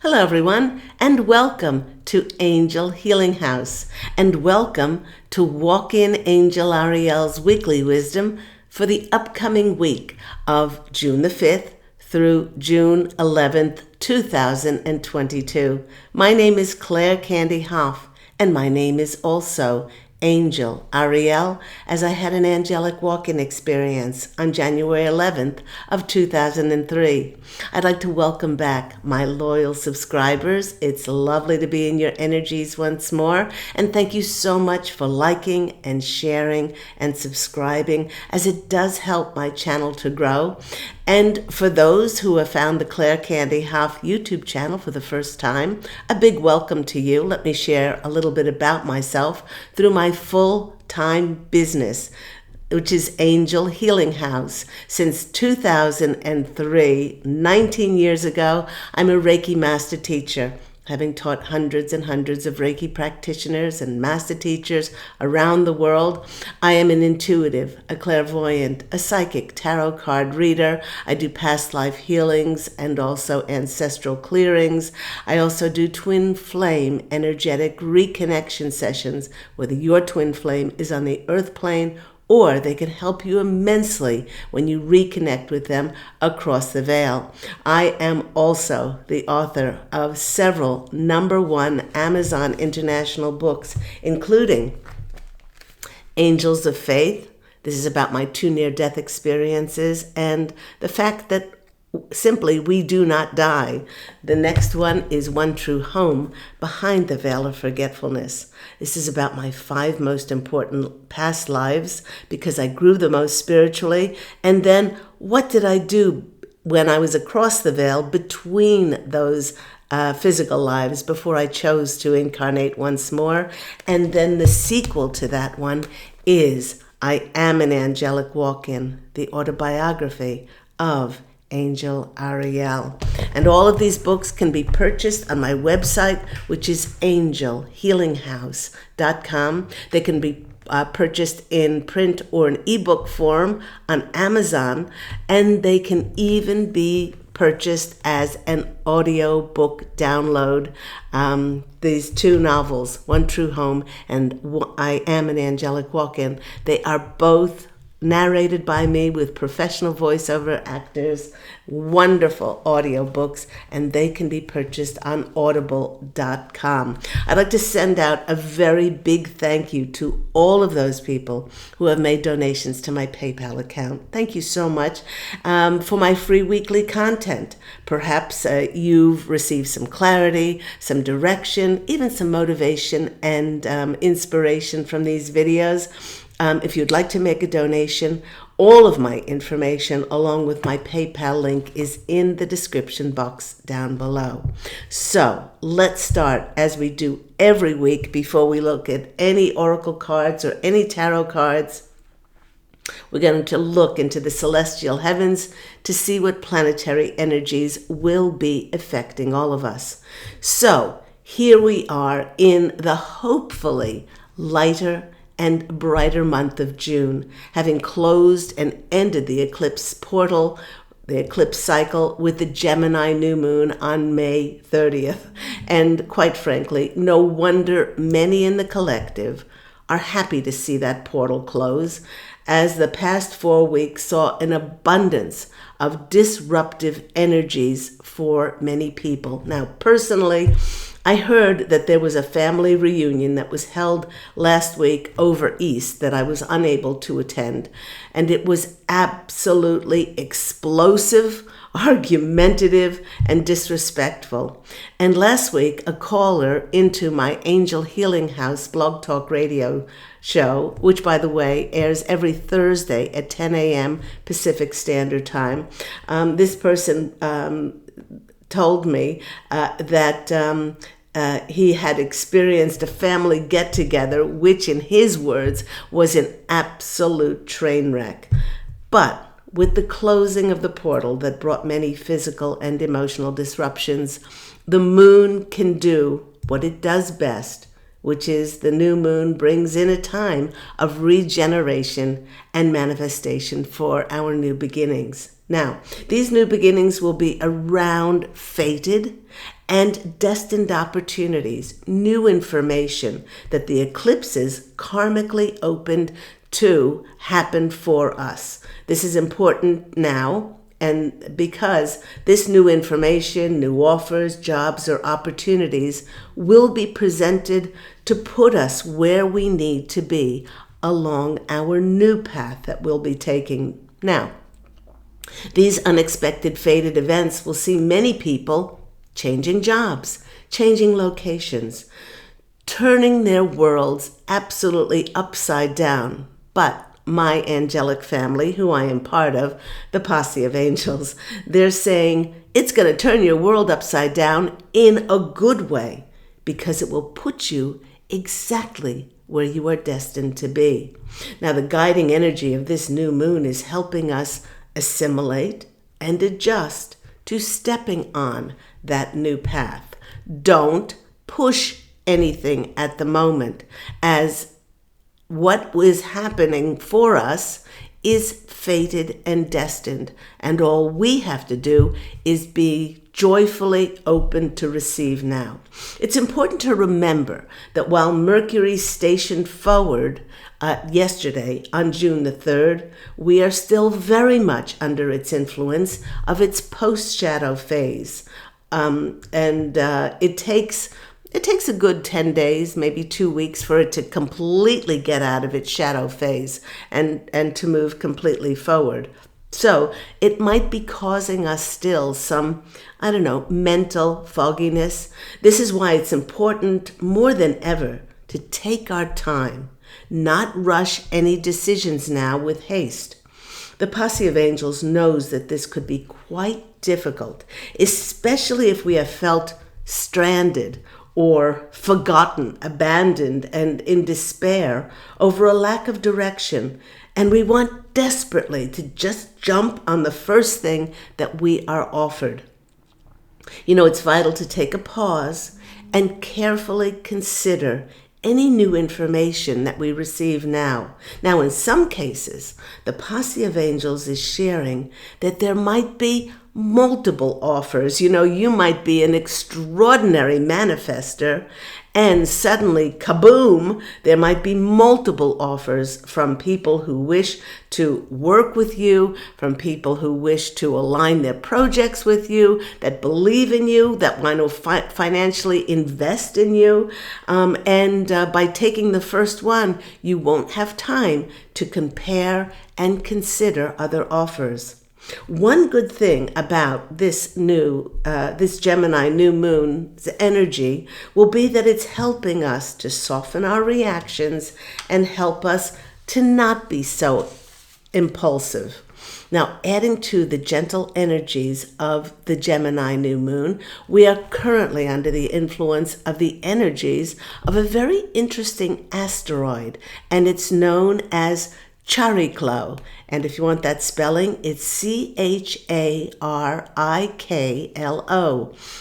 Hello, everyone, and welcome to Angel Healing House, and welcome to Walk-In Angel Ariel's weekly wisdom for the upcoming week of June the 5th through June 11th, 2022. My name is Claire Candy Hoff, and my name is also Angel Ariel, as I had an angelic walk-in experience on January 11th of 2003. I'd like to welcome back my loyal subscribers. It's lovely to be in your energies once more, and thank you so much for liking and sharing and subscribing, as it does help my channel to grow. And for those who have found the Claire Candy Hoff YouTube channel for the first time, a big welcome to you. Let me share a little bit about myself through my full-time business, which is Angel Healing House. Since 2003, 19 years ago, I'm a Reiki master teacher, having taught hundreds and hundreds of Reiki practitioners and master teachers around the world. I am an intuitive, a clairvoyant, a psychic, tarot card reader. I do past life healings and also ancestral clearings. I also do twin flame energetic reconnection sessions, whether your twin flame is on the earth plane or they can help you immensely when you reconnect with them across the veil. I am also the author of several #1 Amazon international books, including Angels of Faith. This is about my 2 near-death experiences and the fact that simply we do not die. The next one is One True Home, Behind the Veil of Forgetfulness. This is about my 5 most important past lives, because I grew the most spiritually. And then what did I do when I was across the veil between those physical lives before I chose to incarnate once more? And then the sequel to that one is I Am an Angelic Walk-In, the autobiography of Angel Ariel. And all of these books can be purchased on my website, which is angelhealinghouse.com. They can be purchased in print or an ebook form on Amazon, and they can even be purchased as an audio book download. These 2 novels, One True Home and I Am an Angelic Walk-In, they are both narrated by me with professional voiceover actors, wonderful audio books, and they can be purchased on audible.com. I'd like to send out a very big thank you to all of those people who have made donations to my PayPal account. Thank you so much for my free weekly content. Perhaps you've received some clarity, some direction, even some motivation and inspiration from these videos. If you'd like to make a donation, all of my information along with my PayPal link is in the description box down below. So let's start, as we do every week before we look at any oracle cards or any tarot cards. We're going to look into the celestial heavens to see what planetary energies will be affecting all of us. So here we are in the hopefully lighter and brighter month of June, having closed and ended the eclipse portal, the eclipse cycle, with the Gemini new moon on May 30th. And quite frankly, no wonder many in the collective are happy to see that portal close, as the past 4 weeks saw an abundance of disruptive energies for many people. Now, personally, I heard that there was a family reunion that was held last week over East that I was unable to attend. And it was absolutely explosive, argumentative, and disrespectful. And last week, a caller into my Angel Healing House blog talk radio show, which, by the way, airs every Thursday at 10 a.m. Pacific Standard Time, this person told me that he had experienced a family get-together, which in his words was an absolute train wreck. But with the closing of the portal that brought many physical and emotional disruptions, the moon can do what it does best, which is the new moon brings in a time of regeneration and manifestation for our new beginnings. Now, these new beginnings will be around fated and destined opportunities, new information that the eclipses karmically opened to happen for us. This is important now, and because this new information, new offers, jobs, or opportunities will be presented to put us where we need to be along our new path that we'll be taking now. These unexpected fated events will see many people changing jobs, changing locations, turning their worlds absolutely upside down. But my angelic family, who I am part of, the posse of angels, they're saying it's going to turn your world upside down in a good way because it will put you exactly where you are destined to be. Now, the guiding energy of this new moon is helping us assimilate and adjust to stepping on that new path. Don't push anything at the moment, as what is happening for us is fated and destined, and all we have to do is be joyfully open to receive now. It's important to remember that while Mercury stationed forward yesterday on June the 3rd, we are still very much under its influence of its post-shadow phase. It takes a good 10 days, maybe 2 weeks, for it to completely get out of its shadow phase and to move completely forward. So it might be causing us still some, mental fogginess. This is why it's important more than ever to take our time, not rush any decisions now with haste. The posse of angels knows that this could be quite difficult, especially if we have felt stranded or forgotten, abandoned, and in despair over a lack of direction. And we want desperately to just jump on the first thing that we are offered. It's vital to take a pause and carefully consider any new information that we receive now. Now, in some cases, the posse of angels is sharing that there might be multiple offers. You might be an extraordinary manifester, and suddenly, kaboom, there might be multiple offers from people who wish to work with you, from people who wish to align their projects with you, that believe in you, that want to financially invest in you. By taking the first one, you won't have time to compare and consider other offers. One good thing about this Gemini new moon's energy will be that it's helping us to soften our reactions and help us to not be so impulsive. Now, adding to the gentle energies of the Gemini new moon, we are currently under the influence of the energies of a very interesting asteroid, and it's known as Chariklo. And if you want that spelling, it's Chariklo,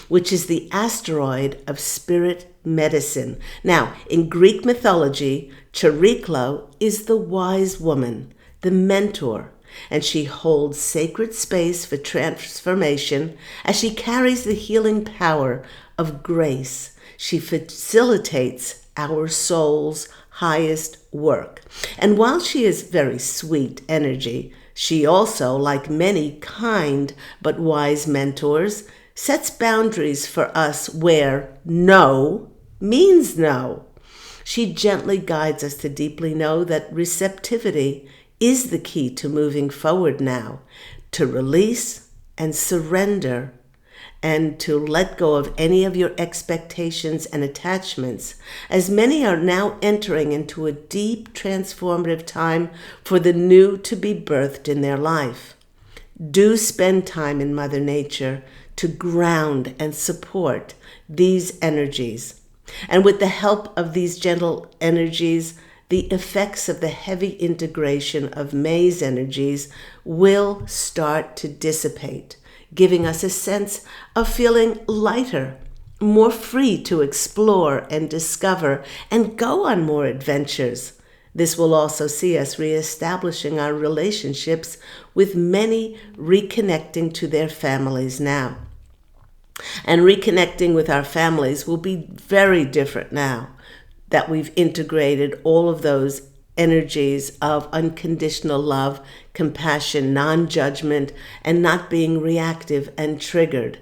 which is the asteroid of spirit medicine. Now, in Greek mythology, Chariklo is the wise woman, the mentor, and she holds sacred space for transformation as she carries the healing power of grace. She facilitates our soul's highest work. And while she is very sweet energy, she also, like many kind but wise mentors, sets boundaries for us where no means no. She gently guides us to deeply know that receptivity is the key to moving forward now, to release and surrender, and to let go of any of your expectations and attachments, as many are now entering into a deep transformative time for the new to be birthed in their life. Do spend time in Mother Nature to ground and support these energies. And with the help of these gentle energies, the effects of the heavy integration of May's energies will start to dissipate, giving us a sense of feeling lighter, more free to explore and discover and go on more adventures. This will also see us reestablishing our relationships, with many reconnecting to their families now. And reconnecting with our families will be very different now that we've integrated all of those energies of unconditional love, compassion, non-judgment, and not being reactive and triggered.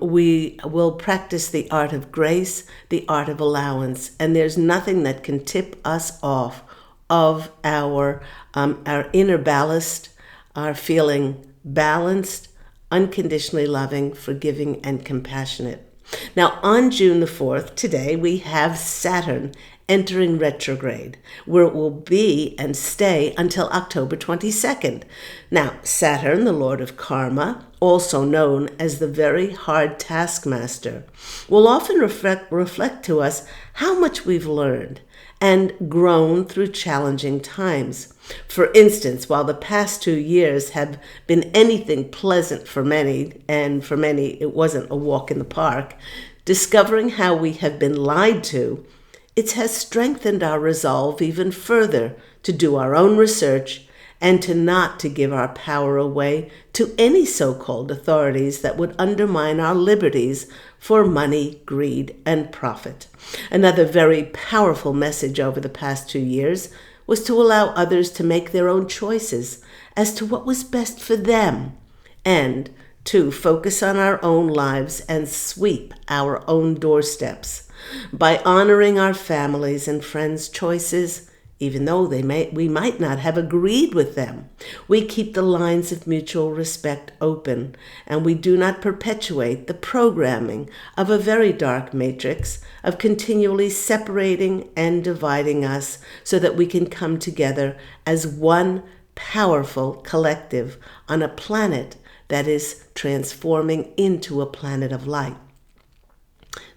We will practice the art of grace, the art of allowance, and there's nothing that can tip us off of our inner ballast, our feeling balanced, unconditionally loving, forgiving, and compassionate. Now, on June the 4th, today, we have Saturn entering retrograde, where it will be and stay until October 22nd. Now, Saturn, the Lord of Karma, also known as the very hard taskmaster, will often reflect to us how much we've learned and grown through challenging times. For instance, while the past 2 years have been anything pleasant for many, and for many it wasn't a walk in the park, discovering how we have been lied to, it has strengthened our resolve even further to do our own research and to not to give our power away to any so-called authorities that would undermine our liberties for money, greed, and profit. Another very powerful message over the past 2 years was to allow others to make their own choices as to what was best for them, and to focus on our own lives and sweep our own doorsteps. By honoring our families' and friends' choices, even though we might not have agreed with them, we keep the lines of mutual respect open, and we do not perpetuate the programming of a very dark matrix of continually separating and dividing us so that we can come together as one powerful collective on a planet that is transforming into a planet of light.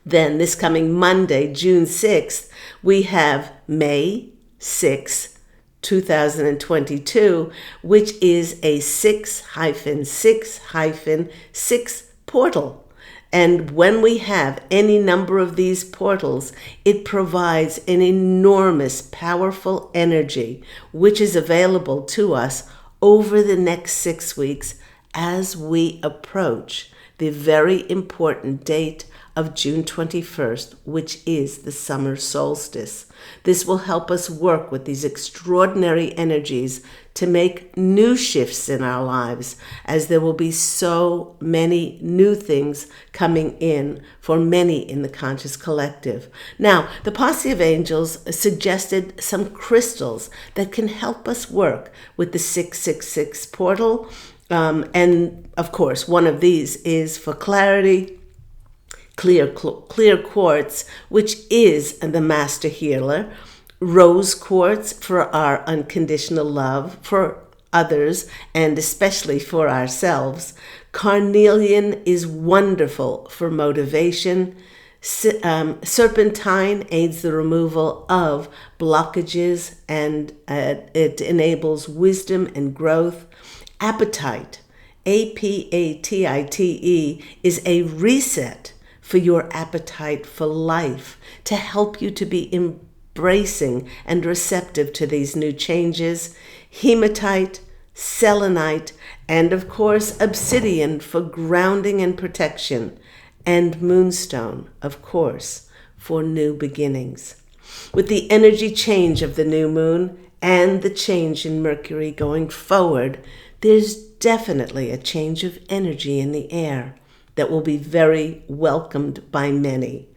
Then this coming Monday, June 6th, we have May 6, 2022, which is a 6-6-6 portal. And when we have any number of these portals, it provides an enormous, powerful energy, which is available to us over the next 6 weeks as we approach the very important date of June 21st, which is the summer solstice. This will help us work with these extraordinary energies to make new shifts in our lives, as there will be so many new things coming in for many in the conscious collective. Now, the Posse of Angels suggested some crystals that can help us work with the 666 portal. And of course, one of these is for clarity, clear quartz, which is the master healer, rose quartz for our unconditional love for others and especially for ourselves. Carnelian is wonderful for motivation. Serpentine aids the removal of blockages, and it enables wisdom and growth. Apatite, Apatite, is a reset for your appetite for life, to help you to be embracing and receptive to these new changes. Hematite, selenite, and of course obsidian for grounding and protection, and moonstone, of course, for new beginnings. With the energy change of the new moon and the change in Mercury going forward, there's definitely a change of energy in the air that will be very welcomed by many.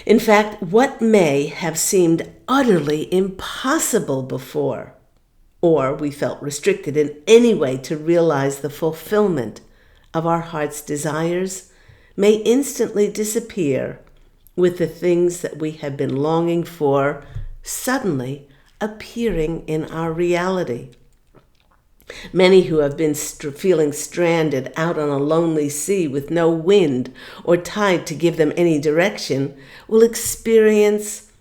In fact, what may have seemed utterly impossible before, or we felt restricted in any way to realize the fulfillment of our heart's desires, may instantly disappear with the things that we have been longing for suddenly appearing in our reality. Many who have been feeling stranded out on a lonely sea with no wind or tide to give them any direction will experience,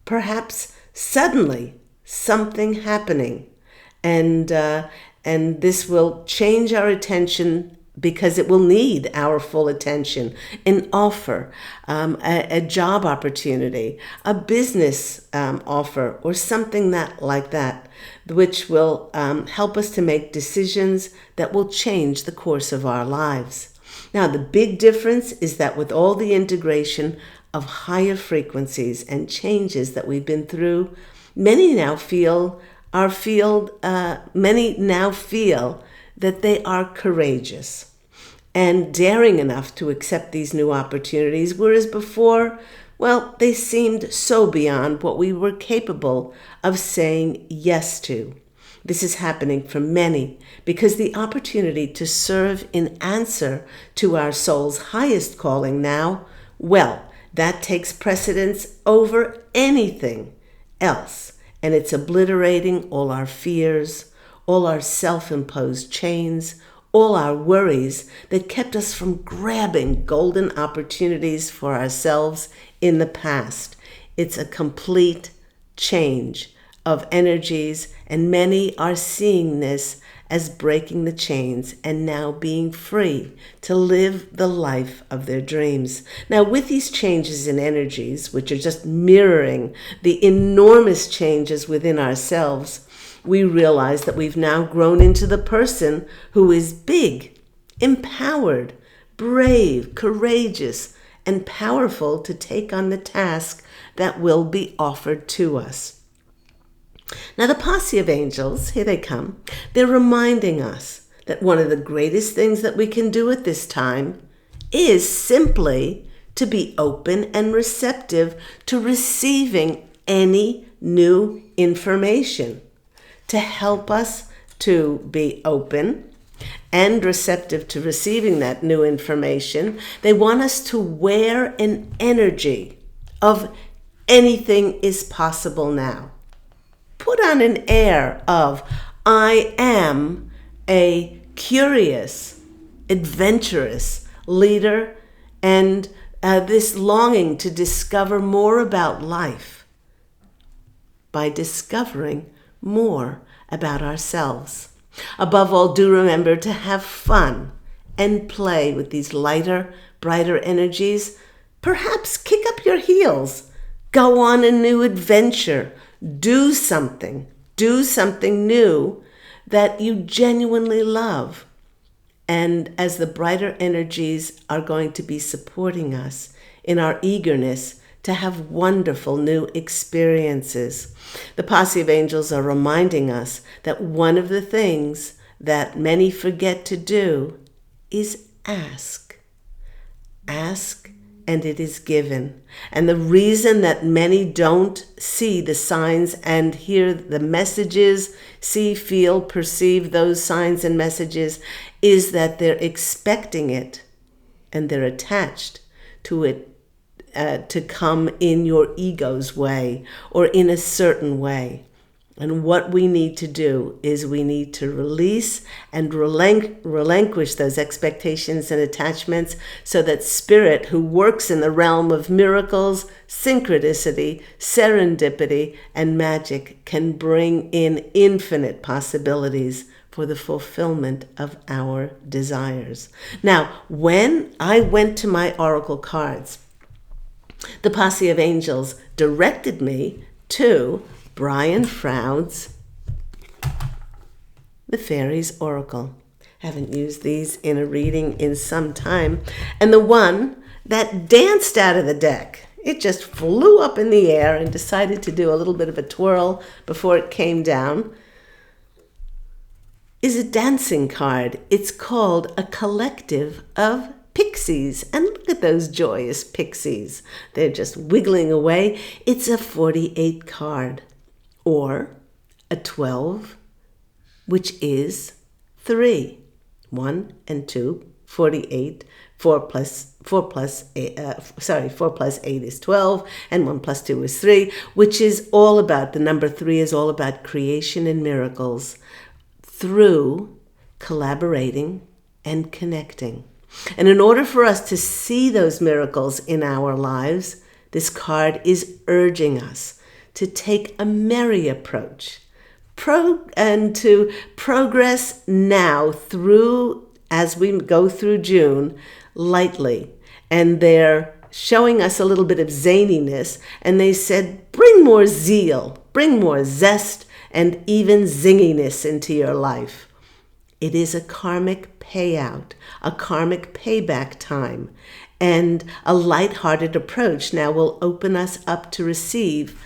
perhaps suddenly, something happening. And this will change our attention because it will need our full attention, an offer, a job opportunity, a business offer, or something like that, which will help us to make decisions that will change the course of our lives. Now, the big difference is that with all the integration of higher frequencies and changes that we've been through, many now feel that they are courageous and daring enough to accept these new opportunities, whereas before, well, they seemed so beyond what we were capable of saying yes to. This is happening for many because the opportunity to serve in answer to our soul's highest calling now, well, that takes precedence over anything else, and it's obliterating all our fears, all our self-imposed chains, all our worries that kept us from grabbing golden opportunities for ourselves in the past. It's a complete change of energies, and many are seeing this as breaking the chains and now being free to live the life of their dreams. Now, with these changes in energies, which are just mirroring the enormous changes within ourselves, we realize that we've now grown into the person who is big, empowered, brave, courageous, and powerful to take on the task that will be offered to us. Now, the posse of angels, here they come, they're reminding us that one of the greatest things that we can do at this time is simply to be open and receptive to receiving any new information. To help us to be open and receptive to receiving that new information, they want us to wear an energy of anything is possible now. Put on an air of, I am a curious, adventurous leader, and this longing to discover more about life by discovering more about ourselves. Above all, do remember to have fun and play with these lighter, brighter energies. Perhaps kick up your heels, go on a new adventure, do something new that you genuinely love. And as the brighter energies are going to be supporting us in our eagerness to have wonderful new experiences, the posse of angels are reminding us that one of the things that many forget to do is ask. Ask, and it is given. And the reason that many don't see the signs and hear the messages, see, feel, perceive those signs and messages, is that they're expecting it and they're attached to it to come in your ego's way or in a certain way. And what we need to do is we need to release and relinquish those expectations and attachments so that Spirit, who works in the realm of miracles, synchronicity, serendipity, and magic, can bring in infinite possibilities for the fulfillment of our desires. Now, when I went to my oracle cards, the posse of angels directed me to Brian Froud's The Fairies Oracle. Haven't used these in a reading in some time. And the one that danced out of the deck, it just flew up in the air and decided to do a little bit of a twirl before it came down, is a dancing card. It's called A Collective of Pixies. And look at those joyous pixies. They're just wiggling away. It's a 48 card. Or a 12, which is 3. 1 and 2, 48. 4 plus 8 is 12, and 1 plus 2 is 3, which is all about, the number 3 is all about creation and miracles through collaborating and connecting. And in order for us to see those miracles in our lives, this card is urging us to take a merry approach and to progress now through as we go through June lightly. And they're showing us a little bit of zaniness. And they said, bring more zeal, bring more zest, and even zinginess into your life. It is a karmic payout, a karmic payback time. And a lighthearted approach now will open us up to receive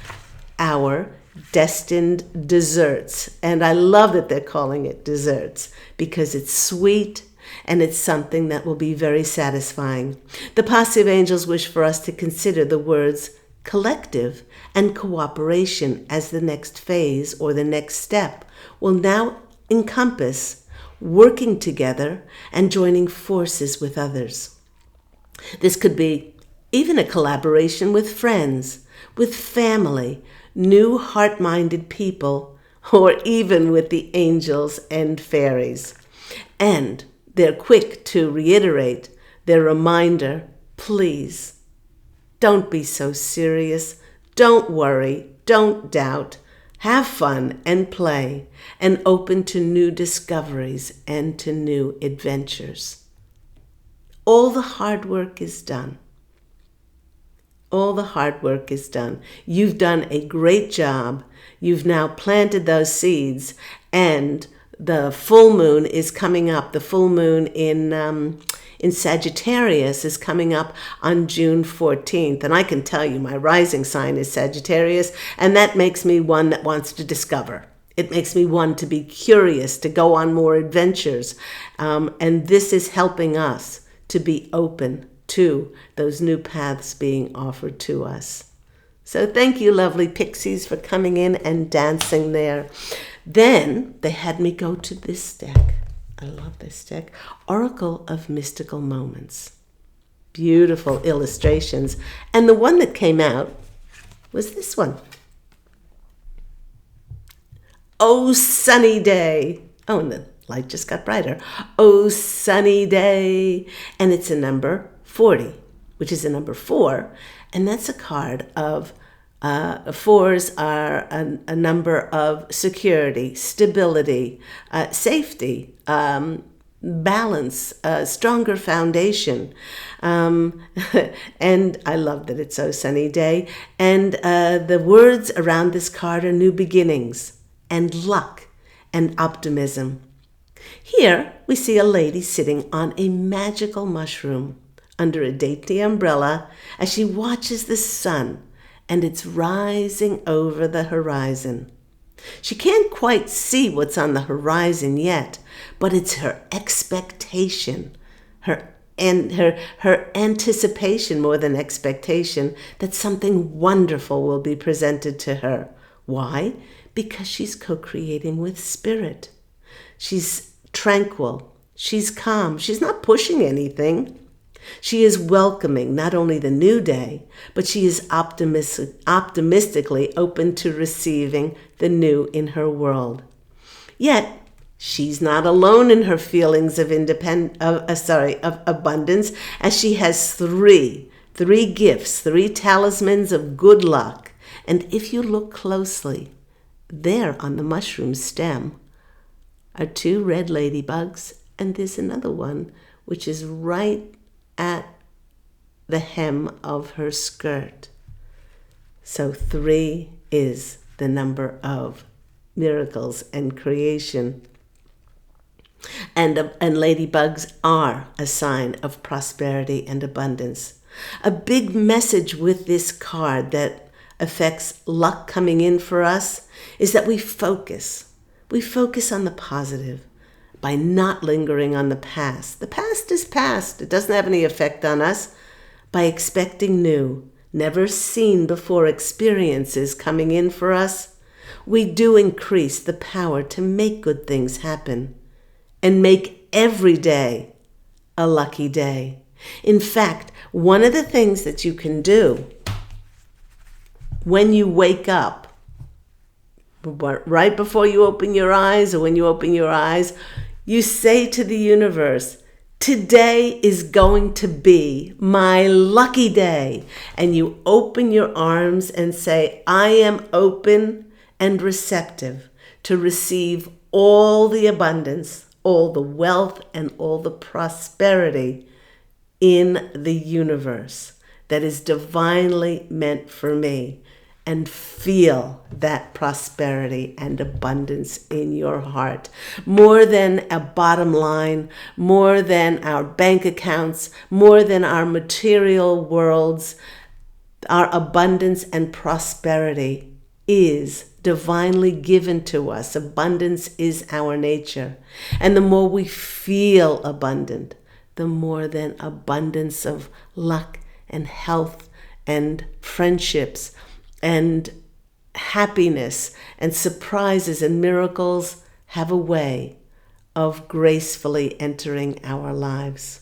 our destined desserts. And I love that they're calling it desserts because it's sweet and it's something that will be very satisfying. The passive angels wish for us to consider the words collective and cooperation as the next phase or the next step will now encompass working together and joining forces with others. This could be even a collaboration with friends, with family, new heart-minded people, or even with the angels and fairies. And they're quick to reiterate their reminder, please, don't be so serious, don't worry, don't doubt, have fun and play, and open to new discoveries and to new adventures. All the hard work is done. All the hard work is done. You've done a great job. You've now planted those seeds, and the full moon is coming up. The full moon in Sagittarius is coming up on June 14th. And I can tell you my rising sign is Sagittarius, and that makes me one that wants to discover. It makes me one to be curious, to go on more adventures. And this is helping us to be open to those new paths being offered to us. So thank you, lovely pixies, for coming in and dancing there. Then they had me go to this deck. I love this deck. Oracle of Mystical Moments. Beautiful illustrations. And the one that came out was this one. Oh, sunny day. Oh, and the light just got brighter. Oh, sunny day. And it's a number 40, which is a number 4. And that's a card of, fours are a number of security, stability, safety, balance, stronger foundation. And I love that it's Oh Sunny Day. And the words around this card are new beginnings and luck and optimism. Here we see a lady sitting on a magical mushroom under a dainty umbrella as she watches the sun, and it's rising over the horizon. She can't quite see what's on the horizon yet, but it's her expectation, her anticipation more than expectation that something wonderful will be presented to her. Why? Because she's co-creating with spirit. She's tranquil. She's calm. She's not pushing anything. She is welcoming not only the new day, but she is optimistically open to receiving the new in her world. Yet, she's not alone in her feelings of abundance, as she has three gifts, 3 talismans of good luck. And if you look closely, there on the mushroom stem are 2 red ladybugs, and there's another one which is right at the hem of her skirt. So 3 is the number of miracles and creation. And ladybugs are a sign of prosperity and abundance. A big message with this card that affects luck coming in for us is that we focus. We focus on the positive by not lingering on the past. The past is past. It doesn't have any effect on us. By expecting new, never seen before experiences coming in for us, we do increase the power to make good things happen and make every day a lucky day. In fact, one of the things that you can do when you wake up, right before you open your eyes or when you open your eyes, you say to the universe, today is going to be my lucky day. And you open your arms and say, I am open and receptive to receive all the abundance, all the wealth and all the prosperity in the universe that is divinely meant for me, and feel that prosperity and abundance in your heart. More than a bottom line, more than our bank accounts, more than our material worlds, our abundance and prosperity is divinely given to us. Abundance is our nature. And the more we feel abundant, the more than abundance of luck and health and friendships and happiness and surprises and miracles have a way of gracefully entering our lives.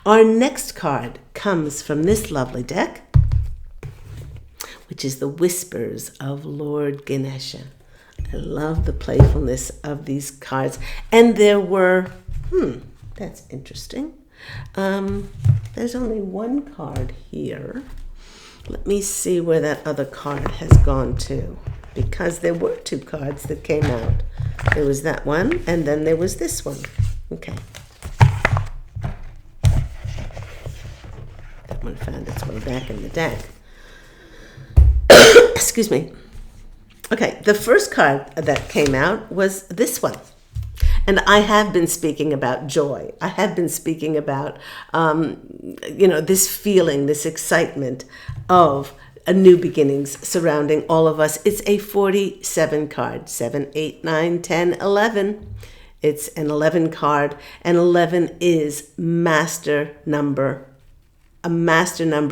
Our next card comes from this lovely deck, which is the Whispers of Lord Ganesha. I love the playfulness of these cards. And there were, that's interesting. There's only one card here. Let me see where that other card has gone to, because there were two cards that came out. There was that one, and then there was this one. Okay. That one found its way back in the deck. Excuse me. Okay, the first card that came out was this one. And I have been speaking about joy. I have been speaking about, this feeling, this excitement of a new beginnings surrounding all of us. It's a 47 card, 7, 8, 9, 10, 11. It's an 11 card, and 11 is a master number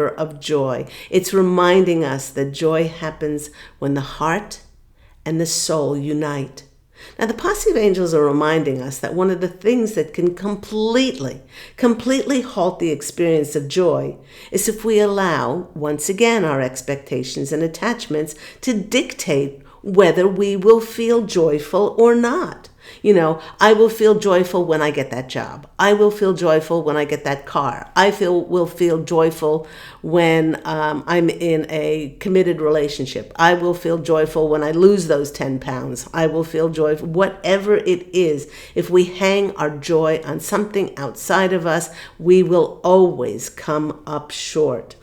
of joy. It's reminding us that joy happens when the heart and the soul unite. Now, the posse of angels are reminding us that one of the things that can completely halt the experience of joy is if we allow, once again, our expectations and attachments to dictate whether we will feel joyful or not. I will feel joyful when I get that job. I will feel joyful when I get that car. I will feel joyful when I'm in a committed relationship. I will feel joyful when I lose those 10 pounds. I will feel joyful. Whatever it is, if we hang our joy on something outside of us, we will always come up short.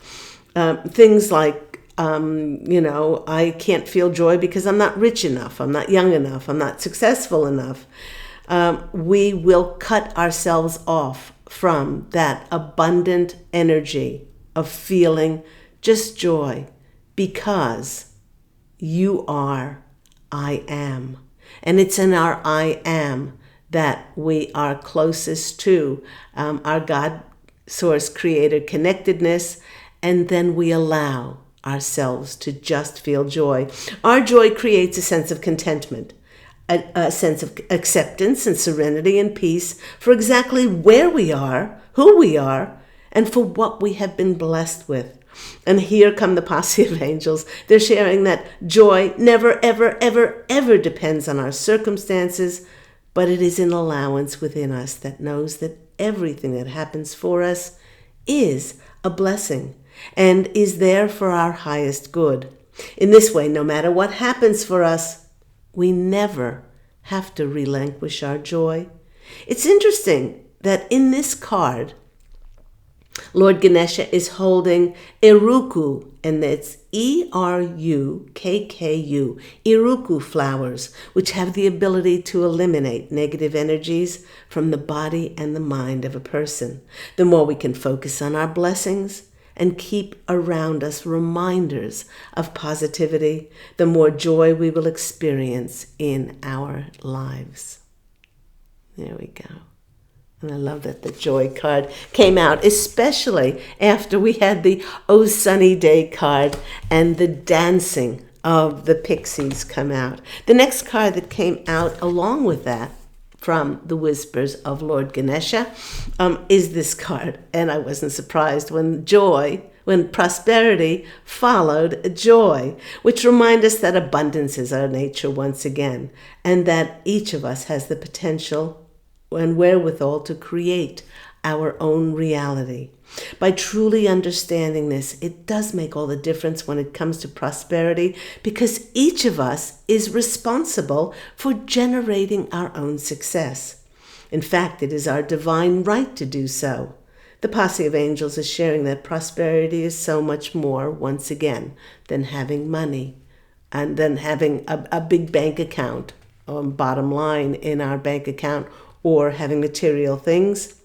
Things like, I can't feel joy because I'm not rich enough, I'm not young enough, I'm not successful enough. We will cut ourselves off from that abundant energy of feeling just joy, because you are, I am. And it's in our I am that we are closest to our God, Source, Creator connectedness, and then we allow ourselves to just feel joy. Our joy creates a sense of contentment, a sense of acceptance and serenity and peace for exactly where we are, who we are, and for what we have been blessed with. And here come the posse of angels. They're sharing that joy never, ever, ever, ever depends on our circumstances, but it is an allowance within us that knows that everything that happens for us is a blessing and is there for our highest good. In this way, no matter what happens for us, we never have to relinquish our joy. It's interesting that in this card, Lord Ganesha is holding Iruku, and it's Erukku, Iruku flowers, which have the ability to eliminate negative energies from the body and the mind of a person. The more we can focus on our blessings and keep around us reminders of positivity, the more joy we will experience in our lives. There we go. And I love that the joy card came out, especially after we had the Oh Sunny Day card and the dancing of the pixies come out. The next card that came out along with that from the Whispers of Lord Ganesha is this card. And I wasn't surprised when prosperity followed joy, which remind us that abundance is our nature once again, and that each of us has the potential and wherewithal to create our own reality. By truly understanding this, it does make all the difference when it comes to prosperity, because each of us is responsible for generating our own success. In fact, it is our divine right to do so. The posse of angels is sharing that prosperity is so much more, once again, than having money and than having a big bank account, bottom line in our bank account, or having material things.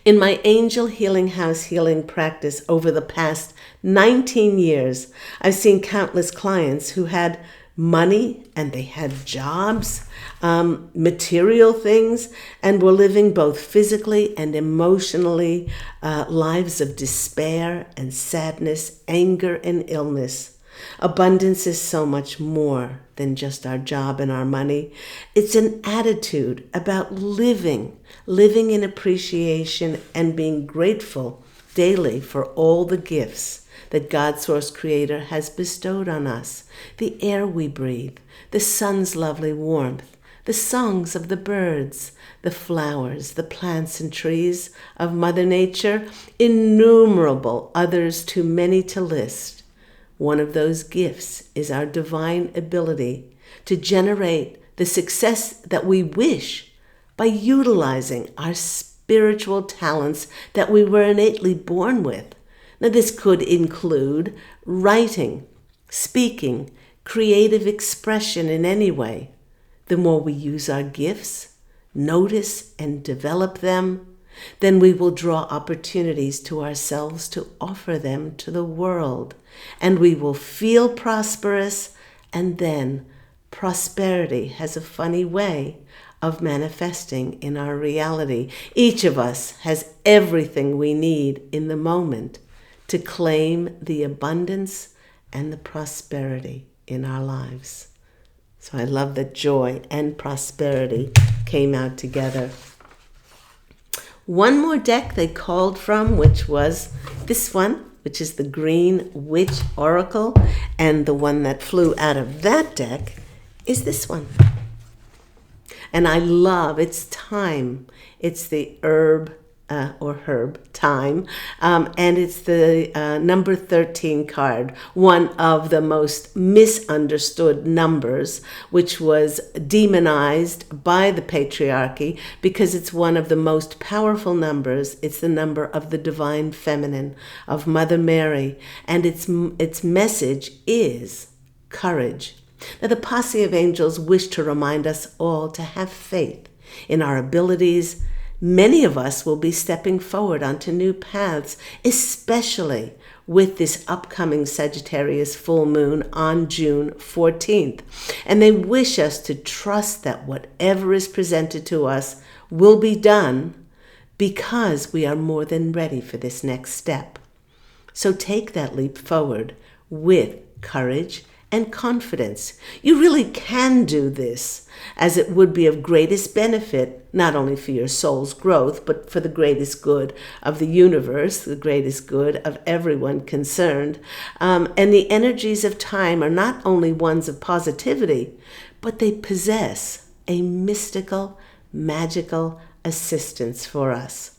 In my angel healing house healing practice over the past 19 years, I've seen countless clients who had money and they had jobs, material things, and were living both physically and emotionally lives of despair and sadness, anger and illness. Abundance is so much more than just our job and our money. It's an attitude about living in appreciation and being grateful daily for all the gifts that God Source Creator has bestowed on us. The air we breathe, the sun's lovely warmth, the songs of the birds, the flowers, the plants and trees of Mother Nature, innumerable others too many to list. One of those gifts is our divine ability to generate the success that we wish by utilizing our spiritual talents that we were innately born with. Now, this could include writing, speaking, creative expression in any way. The more we use our gifts, notice and develop them, then we will draw opportunities to ourselves to offer them to the world. And we will feel prosperous, and then prosperity has a funny way of manifesting in our reality. Each of us has everything we need in the moment to claim the abundance and the prosperity in our lives. So I love that joy and prosperity came out together. One more deck they called from, which was this one, which is the Green Witch Oracle. And the one that flew out of that deck is this one. And I love its time. It's the herb time. And it's the number 13 card, one of the most misunderstood numbers, which was demonized by the patriarchy because it's one of the most powerful numbers. It's the number of the divine feminine, of Mother Mary. And its message is courage. Now, the posse of angels wish to remind us all to have faith in our abilities. Many of us will be stepping forward onto new paths, especially with this upcoming Sagittarius full moon on June 14th. And they wish us to trust that whatever is presented to us will be done because we are more than ready for this next step. So take that leap forward with courage and confidence. You really can do this, as it would be of greatest benefit, not only for your soul's growth, but for the greatest good of the universe, the greatest good of everyone concerned. And the energies of time are not only ones of positivity, but they possess a mystical, magical assistance for us.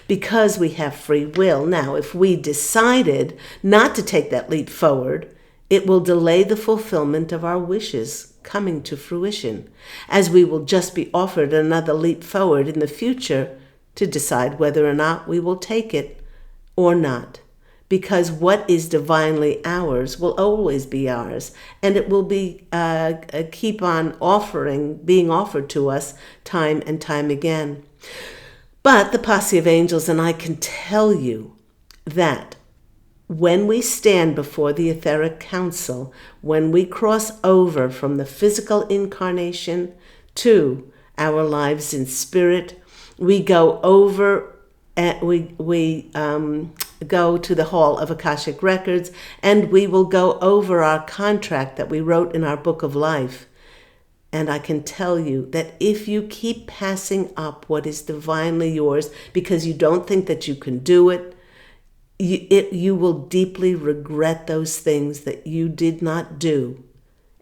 Because we have free will. Now, if we decided not to take that leap forward, it will delay the fulfillment of our wishes coming to fruition, as we will just be offered another leap forward in the future to decide whether or not we will take it or not. Because what is divinely ours will always be ours, and it will be keep on being offered to us time and time again. But the posse of angels and I can tell you that when we stand before the etheric council, when we cross over from the physical incarnation to our lives in spirit, we go over, we go to the Hall of Akashic Records, and we will go over our contract that we wrote in our book of life. And I can tell you that if you keep passing up what is divinely yours because you don't think that you can do it, you will deeply regret those things that you did not do,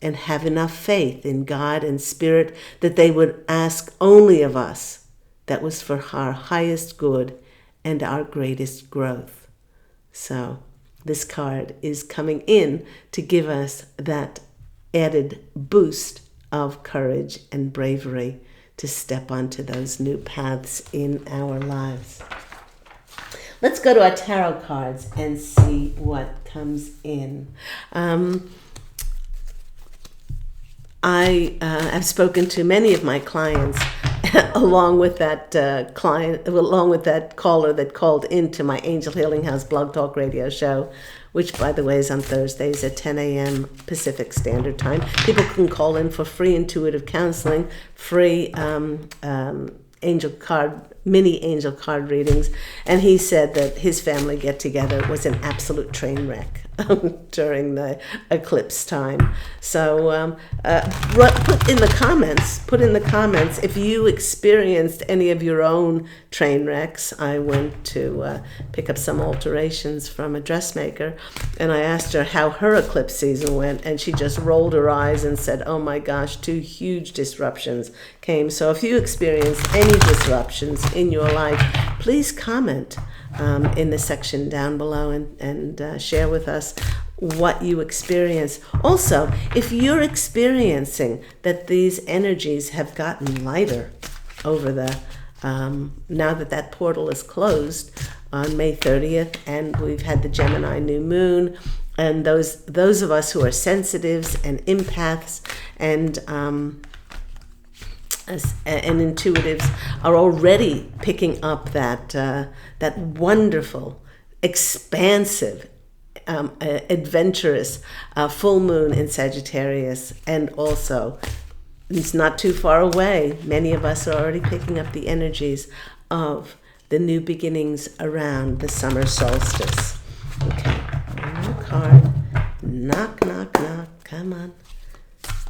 and have enough faith in God and Spirit that they would ask only of us that was for our highest good and our greatest growth. So this card is coming in to give us that added boost of courage and bravery to step onto those new paths in our lives. Let's go to our tarot cards and see what comes in. I have spoken to many of my clients along with that caller that called into my Angel Healing House Blog Talk Radio show, which, by the way, is on Thursdays at 10 a.m. Pacific Standard Time. People can call in for free intuitive counseling, free mini angel card readings, and he said that his family get-together was an absolute train wreck during the eclipse time. So put in the comments if you experienced any of your own train wrecks. I went to pick up some alterations from a dressmaker, and I asked her how her eclipse season went, and she just rolled her eyes and said, oh my gosh, 2 huge disruptions came. So if you experienced any disruptions in your life, please comment in the section down below and share with us what you experience. Also, if you're experiencing that these energies have gotten lighter over the now that portal is closed on May 30th, and we've had the Gemini new moon, and those of us who are sensitives and empaths and intuitives are already picking up that wonderful, expansive, adventurous full moon in Sagittarius. And also, it's not too far away. Many of us are already picking up the energies of the new beginnings around the summer solstice. Okay, one more card. Knock, knock, knock. Come on.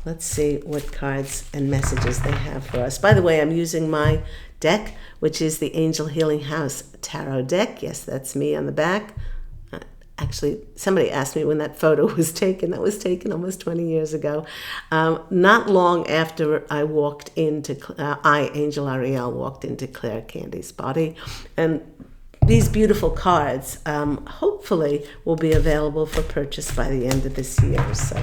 Let's see what cards and messages they have for us. By the way, I'm using my deck, which is the Angel Healing House Tarot deck. Yes, that's me on the back. Actually, somebody asked me when that photo was taken. That was taken almost 20 years ago. Not long after I walked into, Angel Ariel, walked into Claire Candy's body. And these beautiful cards hopefully will be available for purchase by the end of this year. So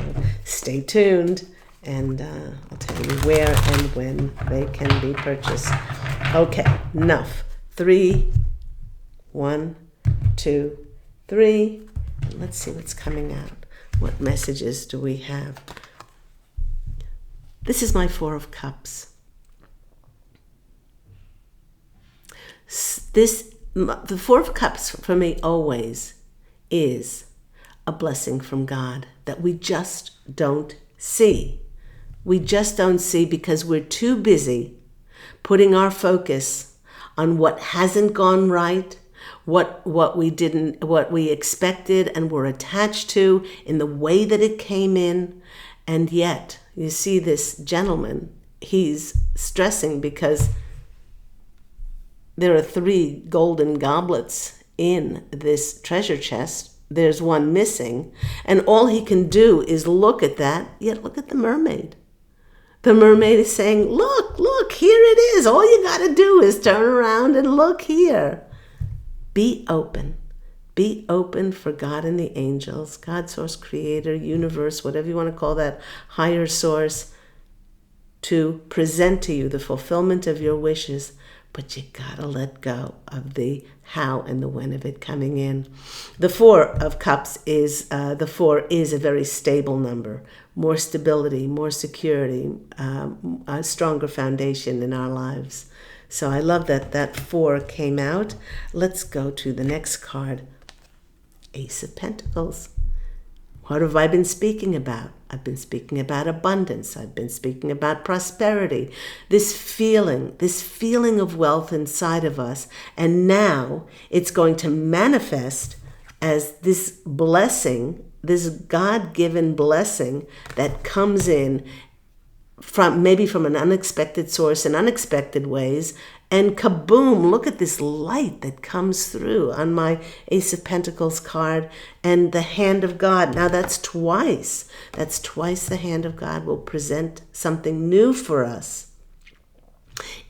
stay tuned, and I'll tell you where and when they can be purchased. Okay, enough. 3, 1, 2, 3. Let's see what's coming out. What messages do we have? This is my 4 of Cups. The 4 of Cups for me always is a blessing from God that we just don't see. We just don't see because we're too busy putting our focus on what hasn't gone right, what we expected and were attached to in the way that it came in. And yet, you see this gentleman, he's stressing because there are 3 golden goblets in this treasure chest. There's one missing, and all he can do is look at that, yet look at the mermaid. The mermaid is saying, look, here it is. All you got to do is turn around and look here. Be open. Be open for God and the angels, God, source, creator, universe, whatever you want to call that, higher source, to present to you the fulfillment of your wishes. But you gotta let go of the how and the when of it coming in. The 4 of Cups is a very stable number. More stability, more security, a stronger foundation in our lives. So I love that 4 came out. Let's go to the next card. Ace of Pentacles. What have I been speaking about? I've been speaking about abundance. I've been speaking about prosperity. This feeling of wealth inside of us. And now it's going to manifest as this blessing, this God-given blessing that comes in from an unexpected source in unexpected ways. And kaboom, look at this light that comes through on my Ace of Pentacles card, and the hand of God. Now that's twice. That's twice the hand of God will present something new for us.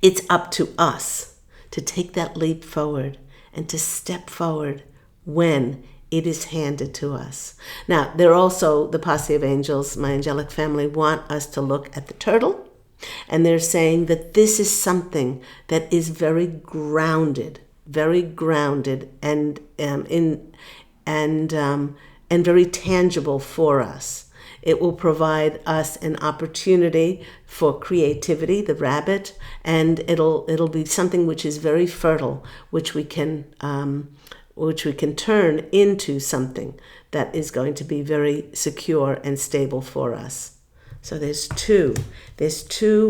It's up to us to take that leap forward and to step forward when it is handed to us. Now, they're also, the posse of angels, my angelic family, want us to look at the turtle And they're saying that this is something that is very grounded and and very tangible for us. It will provide us an opportunity for creativity, the rabbit, and it'll be something which is very fertile, which we can turn into something that is going to be very secure and stable for us. So there's two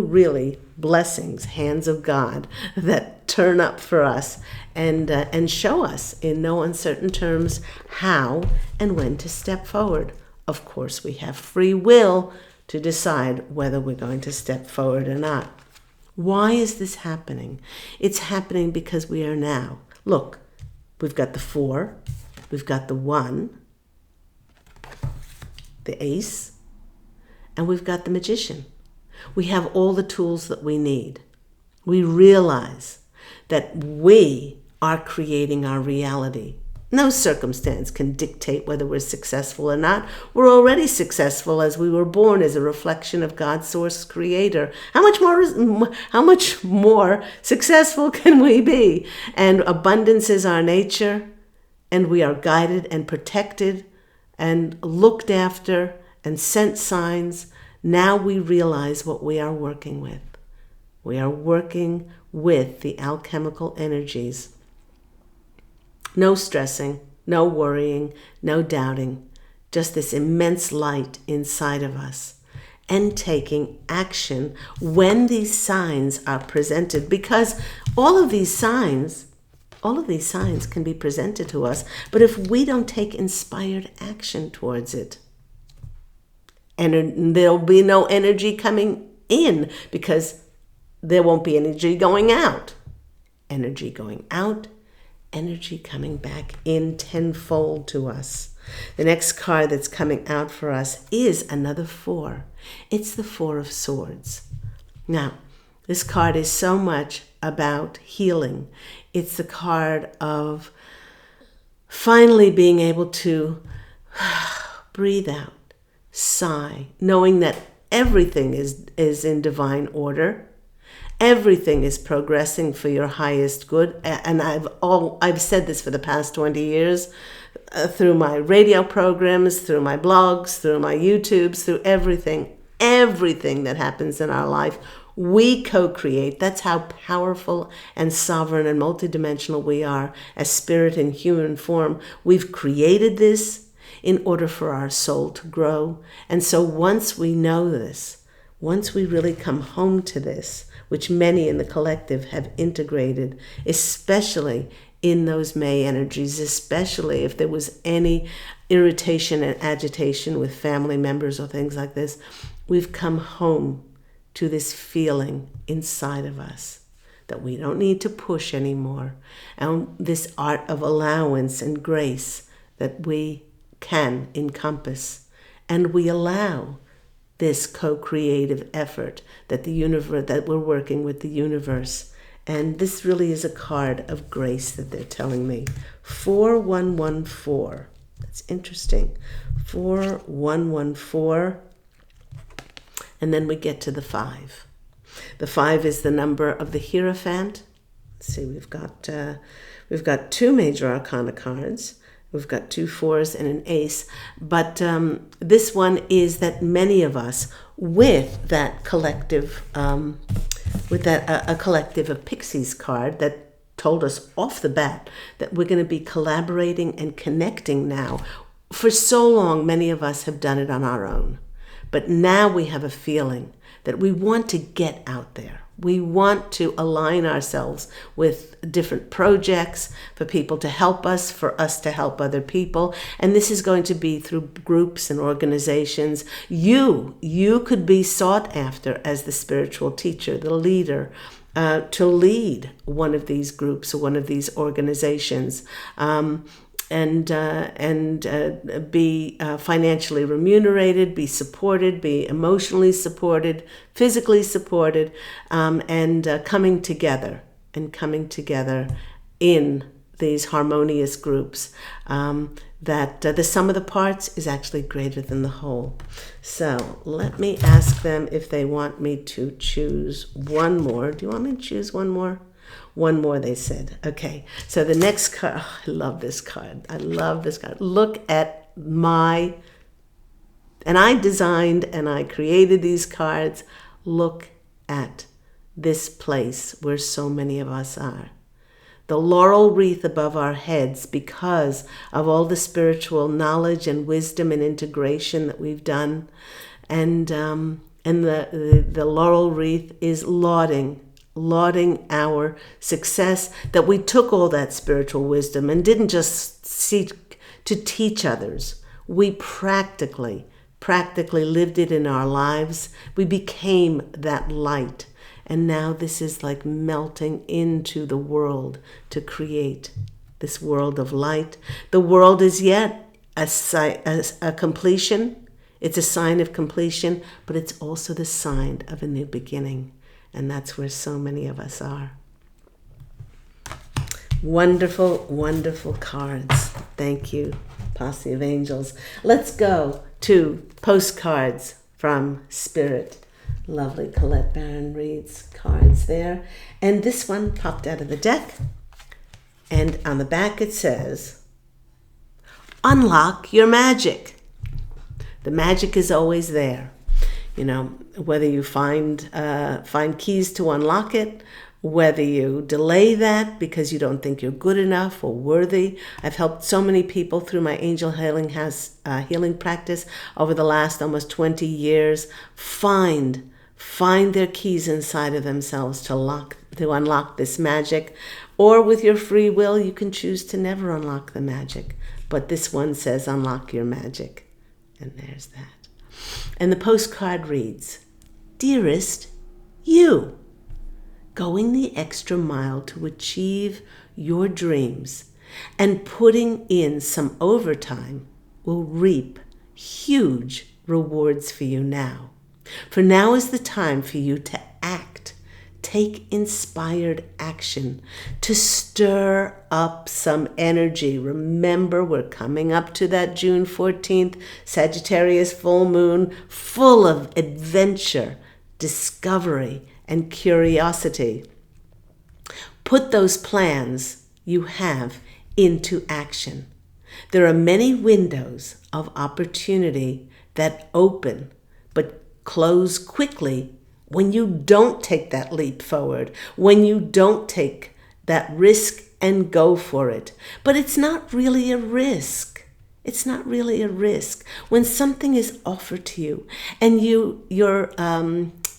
really blessings, hands of God, that turn up for us and show us in no uncertain terms how and when to step forward. Of course, we have free will to decide whether we're going to step forward or not. Why is this happening? It's happening because we are now. Look, we've got the 4, we've got the 1, the Ace, and we've got the Magician. We have all the tools that we need. We realize that we are creating our reality. No circumstance can dictate whether we're successful or not. We're already successful as we were born as a reflection of God's source creator. How much more successful can we be? And abundance is our nature, and we are guided and protected and looked after and sent signs. Now we realize what we are working with. We are working with the alchemical energies. No stressing, no worrying, no doubting, just this immense light inside of us, and taking action when these signs are presented, because all of these signs can be presented to us, but if we don't take inspired action towards it, and there'll be no energy coming in because there won't be energy going out. Energy going out, energy coming back in tenfold to us. The next card that's coming out for us is another 4. It's the 4 of Swords. Now, this card is so much about healing. It's the card of finally being able to breathe out, sigh, knowing that everything is in divine order. Everything is progressing for your highest good. And I've said this for the past 20 years, through my radio programs, through my blogs, through my YouTubes, through everything that happens in our life, we co-create. That's how powerful and sovereign and multidimensional we are as spirit in human form. We've created this in order for our soul to grow. And so once we know this, once we really come home to this, which many in the collective have integrated, especially in those May energies, especially if there was any irritation and agitation with family members or things like this, we've come home to this feeling inside of us that we don't need to push anymore. And this art of allowance and grace that we can encompass. And we allow this co-creative effort that the universe, that we're working with the universe. And this really is a card of grace that they're telling me. 4114. That's interesting. 4114. And then we get to the 5. The 5 is the number of the Hierophant. Let's see, we've got 2 major arcana cards. We've got 2 4s and an ace, but this one is that many of us, with that collective, a collective of Pixies card that told us off the bat that we're going to be collaborating and connecting now. For so long, many of us have done it on our own, but now we have a feeling that we want to get out there. We want to align ourselves with different projects for people to help us, for us to help other people. And this is going to be through groups and organizations. You could be sought after as the spiritual teacher, the leader, to lead one of these groups or one of these organizations. And be financially remunerated, be supported, be emotionally supported, physically supported, and coming together in these harmonious groups, that the sum of the parts is actually greater than the whole. So let me ask them if they want me to choose one more. Do you want me to choose one more? One more, they said. Okay, so the next card, oh, I love this card. I love this card. Look at and I designed and I created these cards. Look at this place where so many of us are. The laurel wreath above our heads because of all the spiritual knowledge and wisdom and integration that we've done. And the laurel wreath is lauding our success, that we took all that spiritual wisdom and didn't just seek to teach others. We practically lived it in our lives. We became that light. And now this is like melting into the world to create this world of light. The world is yet a completion. It's a sign of completion, but it's also the sign of a new beginning. And that's where so many of us are. Wonderful, wonderful cards. Thank you, Posse of Angels. Let's go to postcards from Spirit. Lovely Colette Barron reads cards there. And this one popped out of the deck. And on the back it says, unlock your magic. The magic is always there. You know, whether you find keys to unlock it, whether you delay that because you don't think you're good enough or worthy. I've helped so many people through my angel healing practice over the last almost 20 years find their keys inside of themselves to unlock this magic. Or with your free will, you can choose to never unlock the magic. But this one says unlock your magic. And there's that. And the postcard reads, Dearest, you, going the extra mile to achieve your dreams and putting in some overtime will reap huge rewards for you now. For now is the time for you to act. Take inspired action to stir up some energy. Remember, we're coming up to that June 14th Sagittarius full moon, full of adventure, discovery, and curiosity. Put those plans you have into action. There are many windows of opportunity that open but close quickly when you don't take that leap forward, when you don't take that risk and go for it. But it's not really a risk. It's not really a risk. When something is offered to you and your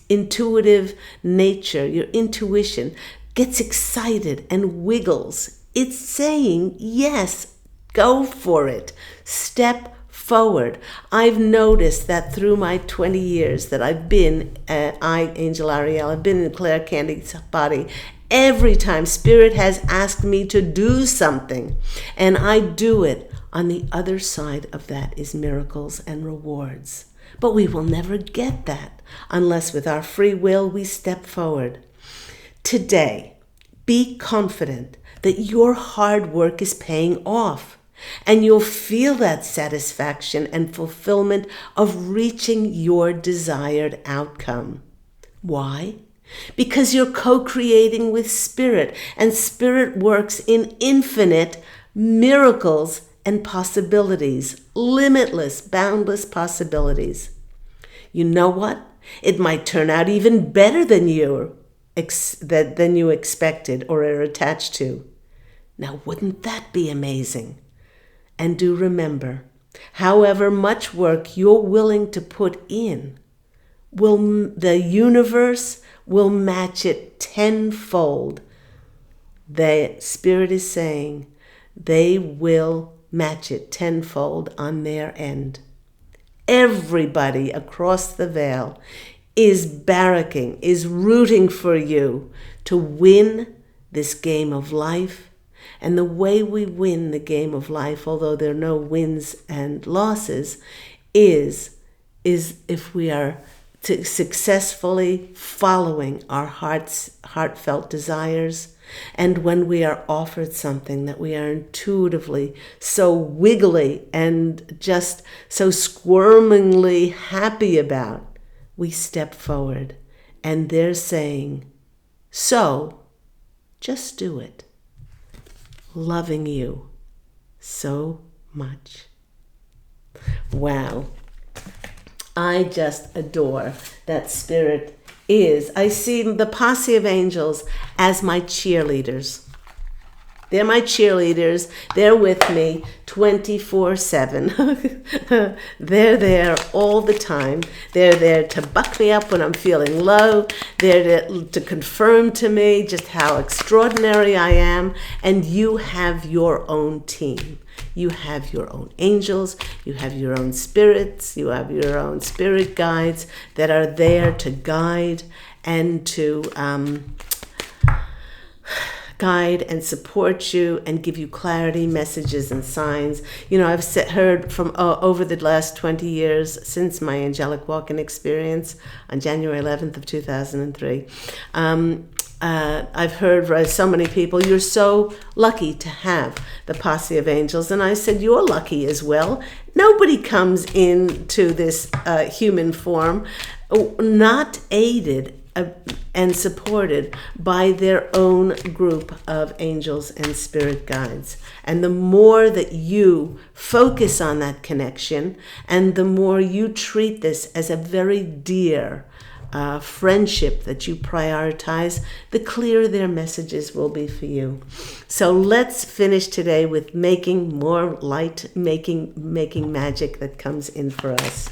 intuitive nature, your intuition gets excited and wiggles, it's saying, yes, go for it. Step forward. I've noticed that through my 20 years that I've been, Angel Ariel, I've been in Claire Candy's body, every time Spirit has asked me to do something, and I do it, on the other side of that is miracles and rewards. But we will never get that unless with our free will we step forward. Today, be confident that your hard work is paying off. And you'll feel that satisfaction and fulfillment of reaching your desired outcome. Why? Because you're co-creating with Spirit, and Spirit works in infinite miracles and possibilities, limitless, boundless possibilities. You know what? It might turn out even better than you expected or are attached to. Now, wouldn't that be amazing? And do remember, however much work you're willing to put in, the universe will match it tenfold. The Spirit is saying they will match it tenfold on their end. Everybody across the veil is barracking, is rooting for you to win this game of life. And the way we win the game of life, although there are no wins and losses, is if we are successfully following our heartfelt desires And when we are offered something that we are intuitively so wiggly and just so squirmingly happy about, we step forward and they're saying, so just do it. Loving you so much. Wow. I just adore that spirit I see the posse of angels as my cheerleaders. They're my cheerleaders. They're with me 24/7. They're there all the time. They're there to buck me up when I'm feeling low. They're there to confirm to me just how extraordinary I am. And you have your own team. You have your own angels. You have your own spirits. You have your own spirit guides that are there to guide and to guide and support you and give you clarity, messages, and signs. You know, I've heard from over the last 20 years since my angelic walk-in experience on January 11th of 2003. I've heard so many people, you're so lucky to have the posse of angels. And I said, you're lucky as well. Nobody comes into this human form not aided and supported by their own group of angels and spirit guides. And the more that you focus on that connection, and the more you treat this as a very dear friendship that you prioritize, the clearer their messages will be for you. So let's finish today with making more light, making magic that comes in for us.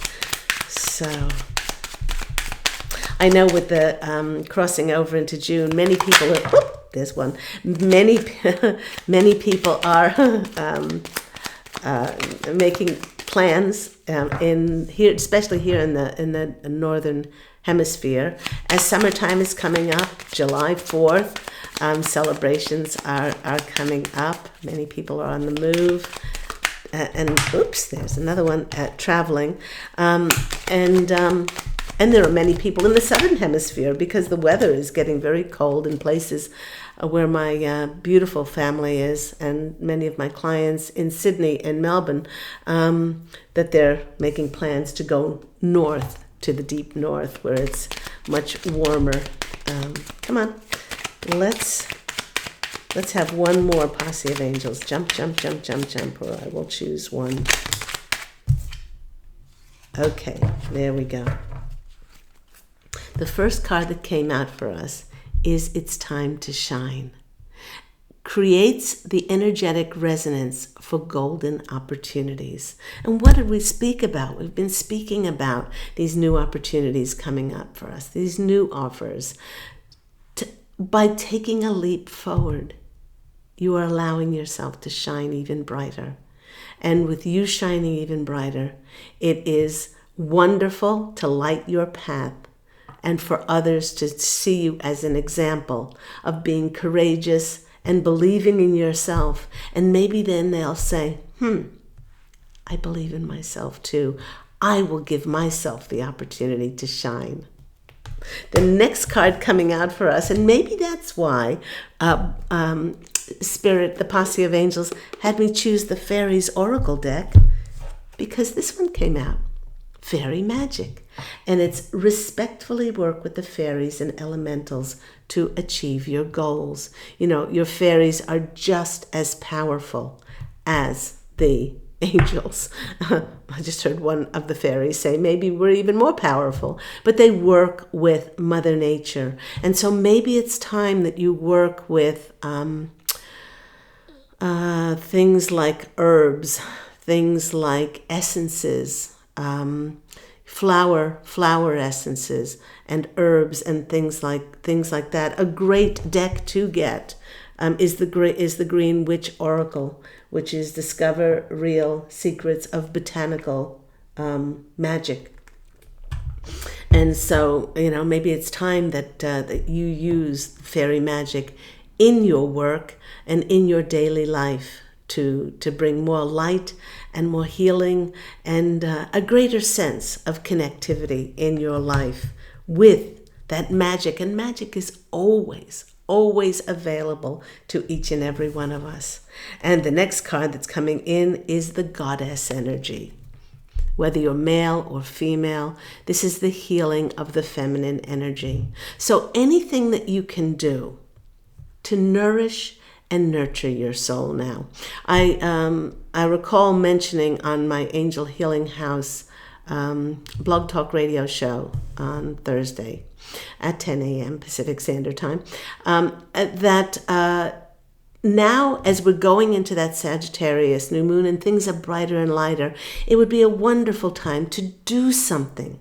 So I know with the crossing over into June, many people are, there's one. Many people are making plans in here, especially here in the northern hemisphere, as summertime is coming up. July 4th, celebrations are coming up. Many people are on the move. And there's another one, traveling. And there are many people in the southern hemisphere because the weather is getting very cold in places where my beautiful family is, and many of my clients in Sydney and Melbourne, that they're making plans to go north, to the deep north, where it's much warmer. Come on, let's have one more posse of angels. Jump, jump, jump, jump, jump, or I will choose one. Okay, there we go. The first card that came out for us is It's Time to Shine. Creates the energetic resonance for golden opportunities. And what did we speak about? We've been speaking about these new opportunities coming up for us, these new offers. By taking a leap forward, you are allowing yourself to shine even brighter. And with you shining even brighter, it is wonderful to light your path and for others to see you as an example of being courageous and believing in yourself. And maybe then they'll say, I believe in myself too. I will give myself the opportunity to shine. The next card coming out for us, and maybe that's why Spirit, the posse of angels, had me choose the Fairies Oracle deck, because this one came out. Fairy magic. And it's respectfully work with the fairies and elementals to achieve your goals. You know, your fairies are just as powerful as the angels. I just heard one of the fairies say maybe we're even more powerful, but they work with Mother Nature. And so maybe it's time that you work with things like herbs, things like essences, flower essences and herbs and things like that. A great deck to get is the Green Witch Oracle, which is Discover Real Secrets of Botanical Magic. And so, you know, maybe it's time that you use fairy magic in your work and in your daily life to bring more light and more healing and a greater sense of connectivity in your life with that magic. And magic is always, always available to each and every one of us. And the next card that's coming in is the Goddess energy. Whether you're male or female, this is the healing of the feminine energy. So anything that you can do to nourish and nurture your soul now. I recall mentioning on my Angel Healing House blog talk radio show on Thursday at 10 a.m. Pacific Standard Time, that now as we're going into that Sagittarius new moon and things are brighter and lighter, it would be a wonderful time to do something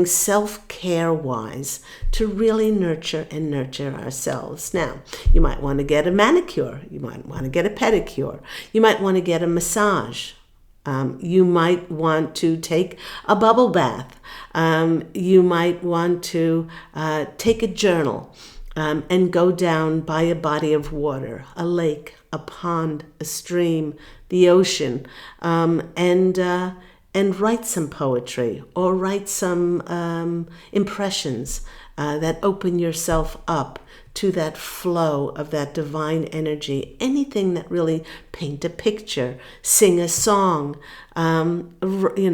self-care wise to really nurture ourselves. Now, you might want to get a manicure, you might want to get a pedicure, you might want to get a massage. You might want to take a bubble bath. You might want to take a journal and go down by a body of water, a lake, a pond, a stream, the ocean, and write some poetry or write some impressions that open yourself up to that flow of that divine energy. Anything that really paint a picture, sing a song, play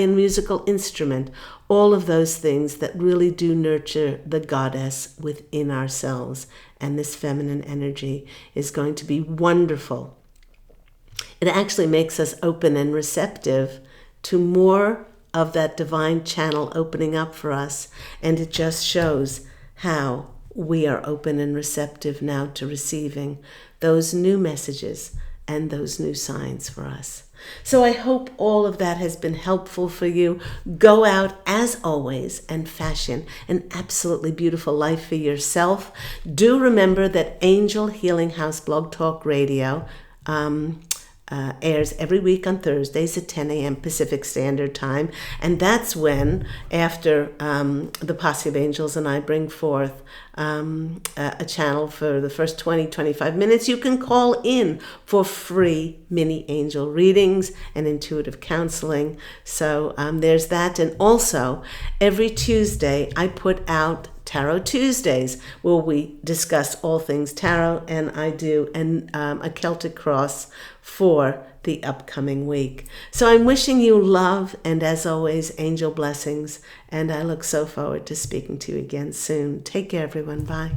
a musical instrument, all of those things that really do nurture the goddess within ourselves. And this feminine energy is going to be wonderful. It actually makes us open and receptive to more of that divine channel opening up for us. And it just shows how we are open and receptive now to receiving those new messages and those new signs for us. So I hope all of that has been helpful for you. Go out, as always, and fashion an absolutely beautiful life for yourself. Do remember that Angel Healing House Blog Talk Radio airs every week on Thursdays at 10 a.m. Pacific Standard Time. And that's when, after the Posse of Angels and I bring forth a channel for the first 20-25 minutes, you can call in for free mini angel readings and intuitive counseling. So there's that. And also, every Tuesday, I put out Tarot Tuesdays, where we discuss all things tarot, and I do a Celtic cross for the upcoming week. So I'm wishing you love and, as always, angel blessings, and I look so forward to speaking to you again soon. Take care, everyone. Bye.